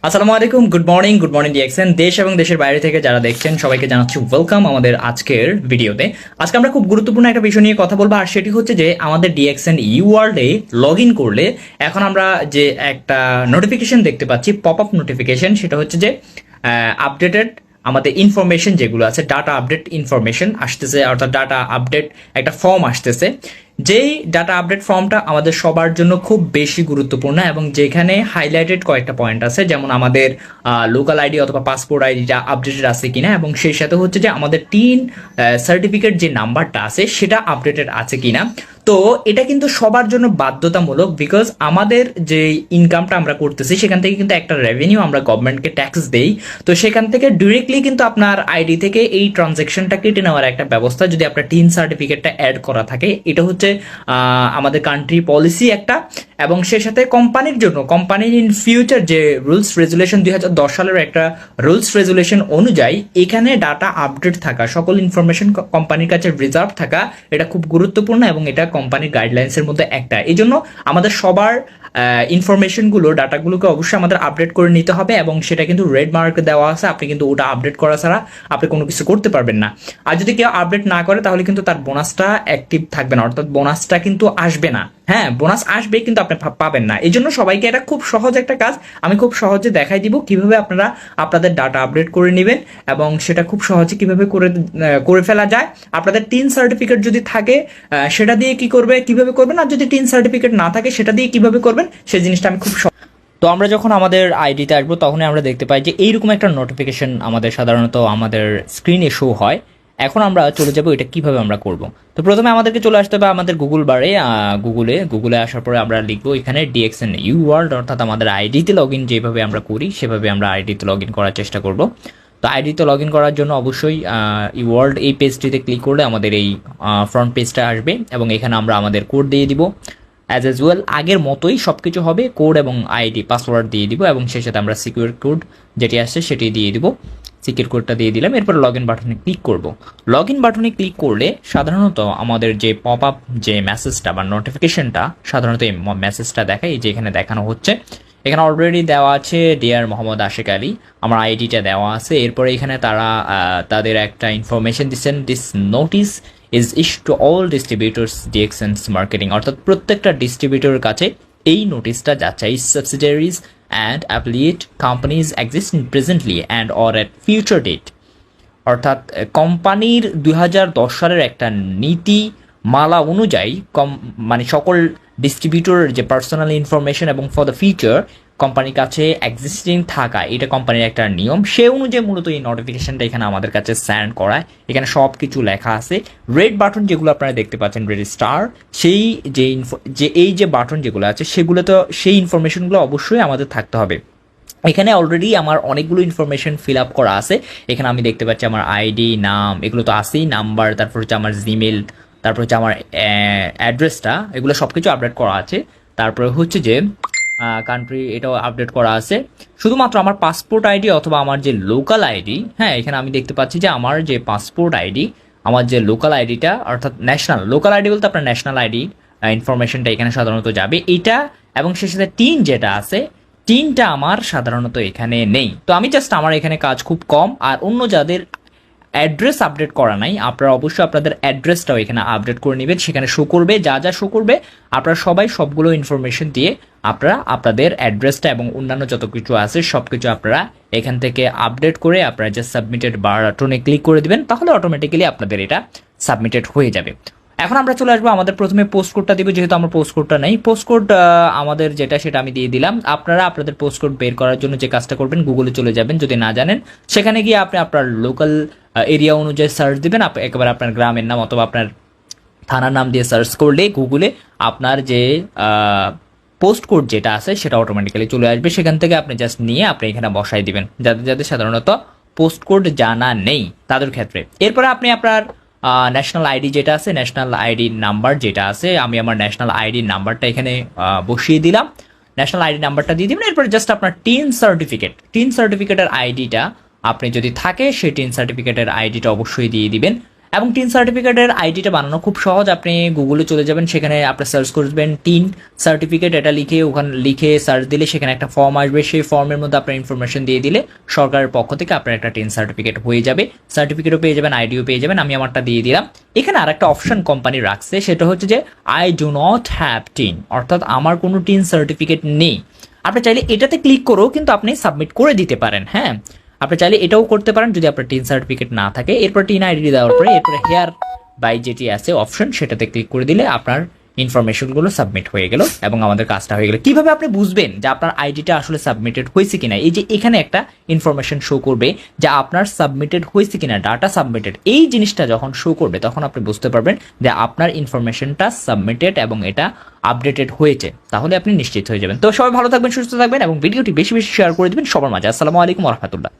আসসালামু আলাইকুম, good morning DXN. দেশ এবং দেশের বাইরে থেকে যারা দেখছেন সবাইকে জানাচ্ছি ওয়েলকাম আমাদের আজকের ভিডিওতে। আজকে আমরা খুব গুরুত্বপূর্ণ একটা বিষয় নিয়ে কথা বলবো, আর সেটি হচ্ছে যে আমাদের ডিএক্সএন ওয়ার্ল্ডে লগ ইন করলে এখন আমরা যে একটা নোটিফিকেশন দেখতে পাচ্ছি, পপ আপ নোটিফিকেশন, সেটা হচ্ছে যে আপডেটেড আমাদের ইনফরমেশন যেগুলো আছে, ডাটা আপডেট ইনফরমেশন আসতেছে, অর্থাৎ ডাটা আপডেট একটা ফর্ম আসতেছে। যেই ডাটা আপডেট ফর্মটা আমাদের সবার জন্য খুব বেশি গুরুত্বপূর্ণ এবং যেখানে হাইলাইটেড কয়েকটা পয়েন্ট আছে, যেমন আমাদের লোকাল আইডি অথবা পাসপোর্ট আইডিটা আপডেটেড আছে কিনা, এবং সেই সাথে হচ্ছে যে আমাদের টিন সার্টিফিকেট যে নাম্বারটা আছে সেটা আপডেটেড আছে কিনা। তো এটা কিন্তু সবার জন্য বাধ্যতামূলক, বিকজ আমাদের যে ইনকামটা আমরা করতেছি সেখান থেকে কিন্তু একটা রেভিনিউ আমরা গভর্নমেন্টকে ট্যাক্স দেই। তো সেখান থেকে ডিরেক্টলি কিন্তু আপনার আইডি থেকে এই ট্রানজেকশনটা কেটে নেওয়ার একটা ব্যবস্থা, যদি আপনার টিন সার্টিফিকেটটা অ্যাড করা থাকে, এটা হচ্ছে আমাদের কান্ট্রি পলিসি একটা। এবং সে সাথে কোম্পানির জন্য, কোম্পানির ইন ফিউচার যে রুলস রেজুলেশন 2010 সালের একটা রুলস রেজুলেশন অনুযায়ী এখানে ডাটা আপডেট থাকা, সকল ইনফরমেশন কোম্পানির কাছে রিজার্ভ থাকা, এটা খুব গুরুত্বপূর্ণ এবং এটা কোম্পানির গাইডলাইন্সের মধ্যে একটা। এই জন্য আমাদের সবার ইনফরমেশনগুলো, ডাটাগুলোকে অবশ্যই আমাদের আপডেট করে নিতে হবে, এবং সেটা কিন্তু রেড মার্কে দেওয়া আছে। আপনি কিন্তু ওটা আপডেট করা ছাড়া আপনি কোনো কিছু করতে পারবেন না। আর যদি কেউ আপডেট না করে তাহলে কিন্তু তার বোনাসটা অ্যাক্টিভ থাকবে না, অর্থাৎ বোনাসটা কিন্তু আসবে না। হ্যাঁ, বোনাস আসবে কিন্তু আপনি পাবেন না। এই জন্য সবাইকে এটা খুব সহজ একটা কাজ আমি খুব সহজে দেখাই দিব কিভাবে আপনারা আপনাদের ডাটা আপডেট করে নেবেন, এবং সেটা খুব সহজে কিভাবে করে ফেলা যায়। আপনাদের টিন সার্টিফিকেট যদি থাকে সেটা দিয়ে কিভাবে করবেন, আর যদি টিন সার্টিফিকেট না থাকে সেটা দিয়ে কিভাবে করবেন, সেই জিনিসটা আমি খুব। তো আমরা যখন আমাদের আইডিতে আসবো তখনই আমরা দেখতে পাই যে এইরকম একটা নোটিফিকেশন আমাদের সাধারণত আমাদের স্ক্রিনে শো হয়। এখন আমরা চলে যাব এটা কিভাবে আমরা করব। তো প্রথমে আমাদেরকে চলে আসতে হবে আমাদের গুগল বারে, গুগলে আসার পরে আমরা লিখবো এখানে ডিএক্সএন ওয়ার্ল্ড, অর্থাৎ আমাদের আইডিতে লগ ইন যেভাবে আমরা করি সেভাবে আমরা আইডিতে লগ ইন করার চেষ্টা করব। তো আইডিতে লগ ইন করার জন্য অবশ্যই ওয়ার্ল্ড এই পেজটিতে ক্লিক করলে আমাদের এই ফ্রন্ট পেজটা আসবে, এবং এখানে আমরা আমাদের কোড দিয়ে দিব। অ্যাজ ওয়েল আগের মতোই সব কিছু হবে, কোড এবং আইডি পাসওয়ার্ড দিয়ে দিব, এবং সেই সাথে আমরা সিকিউর কোড যেটি আসছে সেটি দিয়ে দিব। সিকিউর কোডটা দিয়ে দিলাম, এরপর লগ ইন বাটনে ক্লিক করব। লগ ইন বাটনে ক্লিক করলে সাধারণত আমাদের যে পপ আপ যে মেসেজটা বা নোটিফিকেশনটা, সাধারণত এই মেসেজটা দেখায়, এই যে এখানে দেখানো হচ্ছে। এখানে অলরেডি দেওয়া আছে ডিয়ার মোহাম্মদ আশিক আলী, আমার আইডিটা দেওয়া আছে। এরপরে এখানে তারা তাদের একটা ইনফরমেশন দিচ্ছেন, this notice is issued to all distributors DXNs marketing, অর্থাৎ প্রত্যেকটা ডিস্ট্রিবিউটরের কাছে এই নোটিশটা যাচ্ছে। এই subsidiaries and affiliate companies existing presently and or at future date, অর্থাৎ কোম্পানির 2010 সালের একটা নীতি মালা অনুযায়ী মানে সকল ডিস্ট্রিবিউটর যে পার্সোনাল ইনফরমেশন এবং ফর দ্য ফিউচার কোম্পানির কাছে এক্সিস্টিং থাকা, এটা কোম্পানির একটা নিয়ম। সে অনুযায়ী মূলত এই নোটিফিকেশনটা এখানে আমাদের কাছে সেন্ড করায়। এখানে সব কিছু লেখা আছে। রেড বাটন যেগুলো আপনারা দেখতে পাচ্ছেন, রেড স্টার, সেই যে এই যে বাটন যেগুলো আছে সেগুলো, তো সেই ইনফরমেশনগুলো অবশ্যই আমাদের থাকতে হবে। এখানে অলরেডি আমার অনেকগুলো ইনফরমেশন ফিল আপ করা আছে। এখানে আমি দেখতে পাচ্ছি আমার আইডি, নাম, এগুলো তো আছেই, নাম্বার, তারপর হচ্ছে আমার জিমেল, তারপর হচ্ছে আমার অ্যাড্রেসটা, এগুলো সব কিছু আপডেট করা আছে। তারপরে হচ্ছে যে কান্ট্রি, এটাও আপডেট করা আছে। শুধুমাত্র আমার পাসপোর্ট আইডি অথবা আমার যে লোকাল আইডি, হ্যাঁ এখানে আমি দেখতে পাচ্ছি যে আমার যে পাসপোর্ট আইডি, আমার যে লোকাল আইডিটা, অর্থাৎ ন্যাশনাল লোকাল আইডি বলতে আপনার ন্যাশনাল আইডি ইনফরমেশনটা এখানে সাধারণত যাবে এইটা, এবং সে সাথে টিন যেটা আছে, টিনটা আমার সাধারণত এখানে নেই। তো আমি জাস্ট, আমার এখানে কাজ খুব কম। আর অন্য যাদের অ্যাড্রেস আপডেট করা নাই, আপনারা অবশ্যই আপনাদের অ্যাড্রেসটাও এখানে আপডেট করে নেবেন। সেখানে শো করবে, যা যা শো করবে আপনারা সবাই সবগুলো ইনফরমেশন দিয়ে আপনারা আপনাদের অ্যাড্রেসটা এবং অন্যান্য যত কিছু আছে সব কিছু আপনারা এখান থেকে আপডেট করে আপনারা যে সাবমিটেড বাটনে ক্লিক করে দিবেন, তাহলে অটোমেটিক্যালি আপনাদের এটা সাবমিটেড হয়ে যাবে। এখন আমরা চলে আসবো, আমাদের প্রথমে পোস্ট কোডটা দিব, যেহেতু আমার পোস্ট কোডটা নেই। পোস্ট কোড আমাদের যেটা সেটা আমি দিয়ে দিলাম। আপনারা আপনাদের পোস্ট কোড বের করার জন্য যে কাজটা করবেন, গুগলে চলে যাবেন, যদি না জানেন সেখানে গিয়ে আপনি আপনার লোকাল এরিয়া অনুযায়ী সার্চ দিবেন। একেবারে আপনার গ্রামের নাম অথবা আপনার থানার নাম দিয়ে সার্চ করলে গুগলে আপনার যে পোস্ট কোড যেটা আছে সেটা অটোমেটিক্যালি চলে আসবে। সেখান থেকে আপনি জাস্ট নিয়ে আপনি এখানে বসাই দিবেন, যাদের যাদের সাধারণত পোস্ট কোড জানা নেই তাদের ক্ষেত্রে। এরপরে আপনি আপনার ন্যাশনাল আইডি যেটা আছে, ন্যাশনাল আইডি নাম্বার যেটা আছে, আমি আমার ন্যাশনাল আইডি নাম্বারটা এখানে বসিয়ে দিলাম। ন্যাশনাল আইডি নাম্বারটা দিয়ে দিবেন। এরপরে জাস্ট আপনার টিন সার্টিফিকেটের আইডিটা আপনি যদি থাকে, সেই টিন সার্টিফিকেটের আইডিটা অবশ্যই দিয়ে দিবেন। এবং টিন সার্টিফিকেটের আইডিটা বানানো খুব সহজ। আপনি গুগলে চলে যাবেন, সেখানে আপনি সার্চ করবেন টিন সার্টিফিকেট, এটা লিখে ওখানে লিখে সার্চ দিলে সেখানে একটা ফর্ম আসবে। সেই ফর্মের মধ্যে আপনার ইনফরমেশন দিয়ে দিলে সরকারের পক্ষ থেকে আপনার একটা টিন সার্টিফিকেট হয়ে যাবে। সার্টিফিকেটও পেয়ে যাবেন, আইডিও পেয়ে যাবেন। আমি আমারটা দিয়ে দিলাম। এখানে আর একটা অপশন কোম্পানি রাখছে, সেটা হচ্ছে যে I do not have tin, অর্থাৎ আমার কোনো টিন সার্টিফিকেট নেই। আপনি চাইলে এটাতে ক্লিক করেও কিন্তু আপনি সাবমিট করে দিতে পারেন। হ্যাঁ, আপনি চাইলে এটাও করতে পারেন যদি আপনার টিন সার্টিফিকেট না থাকে। এরপর টিন আইডি দেওয়ার পরে এরপরে হেয়ার বাই যেটি আছে অপশন, সেটাতে ক্লিক করে দিলে আপনার ইনফরমেশনগুলো সাবমিট হয়ে গেল এবং আমাদের কাজটা হয়ে গেল। কিভাবে আপনি বুঝবেন যে আপনার আইডিটা আসলে সাবমিটেড হয়েছে কিনা? এই যে এখানে একটা ইনফরমেশন শো করবে যে আপনার সাবমিটেড হয়েছে কিনা, ডাটা সাবমিটেড, এই জিনিসটা যখন শো করবে তখন আপনি বুঝতে পারবেন যে আপনার ইনফরমেশনটা সাবমিটেড এবং এটা আপডেটেড হয়েছে। তাহলে আপনি নিশ্চিত হয়ে যাবেন। তো সবাই ভালো থাকবেন, সুস্থ থাকবেন এবং ভিডিওটি বেশি বেশি শেয়ার করে দিবেন সবার মাঝে। আসসালামু আলাইকুম ওয়া রাহমাতুল্লাহ।